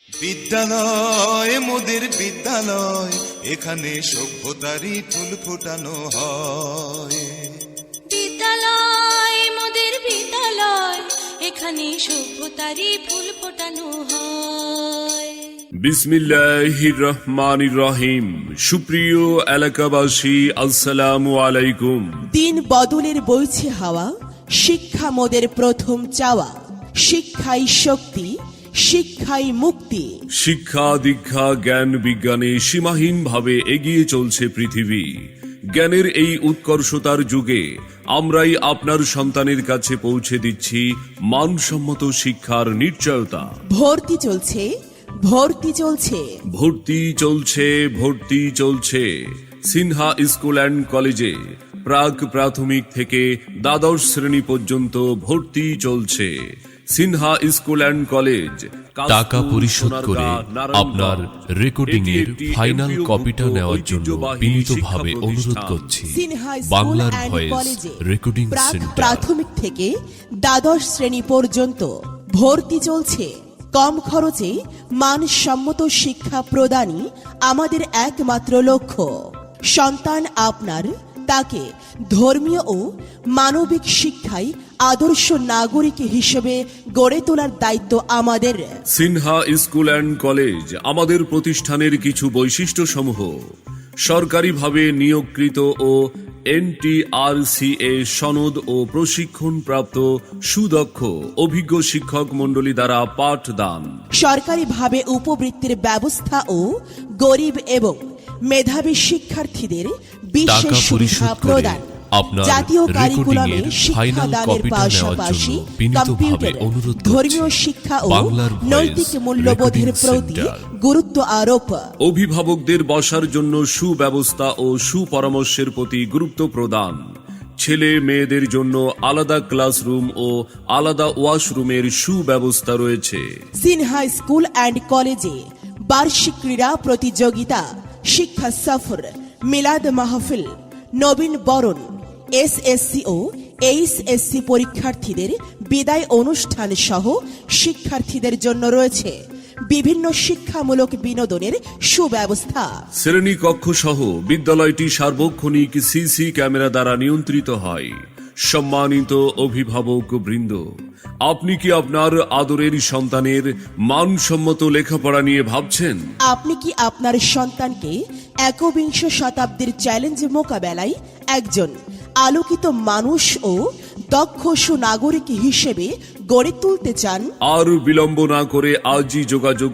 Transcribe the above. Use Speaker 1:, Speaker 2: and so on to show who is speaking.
Speaker 1: বিদ্যালয় মোদের বিদ্যালয়, এখানে সভ্যতারই ফুল ফোটানো হয়।
Speaker 2: বিদ্যালয় মোদের বিদ্যালয়, এখানে সভ্যতারই ফুল ফোটানো হয়।
Speaker 3: বিসমিল্লাহির রহমানির রহিম। সুপ্রিয় এলাকাবাসী, আসসালামু আলাইকুম।
Speaker 4: দিন বদলের বইছে হাওয়া, শিক্ষা মোদের প্রথম চাওয়া। শিক্ষাই শক্তি, শিক্ষাই মুক্তি।
Speaker 3: শিক্ষা দীক্ষা জ্ঞান বিজ্ঞানে সীমাহীনভাবে এগিয়ে চলছে পৃথিবী। জ্ঞানের এই উৎকর্ষতার যুগে আমরাই আপনার সন্তানের কাছে পৌঁছে দিচ্ছি মানসম্মত শিক্ষার নিশ্চয়তা।
Speaker 4: ভর্তি চলছে, ভর্তি চলছে।
Speaker 3: ভর্তি চলছে, ভর্তি চলছে। সিনহা স্কুল অ্যান্ড কলেজে প্রাক প্রাথমিক থেকে দ্বাদশ শ্রেণী পর্যন্ত ভর্তি চলছে। সিনহা স্কুল অ্যান্ড কলেজ
Speaker 5: টাকা পরিশোধ করে আপনার রেকর্ডিং এর ফাইনাল কপিটা নেওয়ার জন্য বিনীতভাবে অনুরোধ করছি।
Speaker 4: সিনহা স্কুল
Speaker 5: বাংলার
Speaker 4: অ্যান্ড
Speaker 5: ভয়েস
Speaker 4: কলেজে
Speaker 5: রেকর্ডিং
Speaker 4: প্রাক
Speaker 5: সেন্টার।
Speaker 4: প্রাথমিক থেকে দ্বাদশ শ্রেণী পর্যন্ত ভর্তি চলছে। কম খরচে মানসম্মত শিক্ষা প্রদানই আমাদের একমাত্র লক্ষ্য। সন্তান আপনার, তাকে ধর্মীয় ও মানবিক শিক্ষায় আদর্শ নাগরিক হিসেবে গড়ে তোলার দায়িত্ব আমাদের।
Speaker 3: সিনহা স্কুল অ্যান্ড কলেজ আমাদের প্রতিষ্ঠানের কিছু বৈশিষ্ট্য সমূহ: সরকারিভাবে নিয়োগকৃত ও NTRCA সনদ ও প্রশিক্ষণপ্রাপ্ত সুদক্ষ অভিজ্ঞ শিক্ষক মণ্ডলী দ্বারা পাঠদান।
Speaker 4: সরকারিভাবে উপবৃত্তির ব্যবস্থা ও গরিব এবং মেধাবী শিক্ষার্থীদের বিশেষ
Speaker 5: টাকা
Speaker 4: সুবিধা
Speaker 5: পরিশোধ করে
Speaker 4: প্রদান।
Speaker 5: আপনার
Speaker 4: জাতীয়
Speaker 5: রেকর্ডিং
Speaker 4: কারিকুলামে
Speaker 5: এর ফাইনাল
Speaker 4: শিক্ষাদানের
Speaker 5: কপিটা নেওয়ার
Speaker 4: পাশাপাশি
Speaker 5: জন্য বিনীতভাবে
Speaker 4: কম্পিউটার,
Speaker 5: অনুরোধ
Speaker 4: ধর্মীয়
Speaker 5: করছি।
Speaker 4: শিক্ষা ও
Speaker 5: বাংলার ভয়েস
Speaker 4: নৈতিক মূল্যবোধের
Speaker 5: রেকর্ডিং
Speaker 4: প্রতি
Speaker 5: সেন্টার।
Speaker 4: গুরুত্ব আরোপ।
Speaker 3: অভিভাবকদের বসার জন্য সুব্যবস্থা ও সুপরামর্শের প্রতি গুরুত্ব প্রদান। ছেলে মেয়েদের জন্য আলাদা ক্লাসরুম ও আলাদা ওয়াশরুমের সুব্যবস্থা রয়েছে।
Speaker 4: সিনহা স্কুল অ্যান্ড কলেজে বার্ষিক ক্রীড়া প্রতিযোগিতা, শিক্ষা সফর, মিলাদ মাহফিল, নবীন বরণ, SSC ও HSC পরীক্ষার্থীদের বিদায় অনুষ্ঠান সহ শিক্ষার্থীদের জন্য রয়েছে বিভিন্ন শিক্ষামূলক বিনোদনের সুব্যবস্থা।
Speaker 3: শ্রেণীকক্ষ সহ বিদ্যালয়টি সার্বক্ষণিক CC ক্যামেরা দ্বারা নিয়ন্ত্রিত হয়। সম্মানিত অভিভাবক বৃন্দ, আপনি কি আপনার আদরের সন্তানের মানসম্মত লেখাপড়া নিয়ে ভাবছেন?
Speaker 4: আপনি কি আপনার সন্তানকে একবিংশ শতাব্দীর চ্যালেঞ্জ মোকাবেলায় একজন আলোকিত মানুষ ও দক্ষ সুনাগরিক হিসেবে গড়ে তুলতে চান?
Speaker 3: আর বিলম্ব না করে আজই যোগাযোগ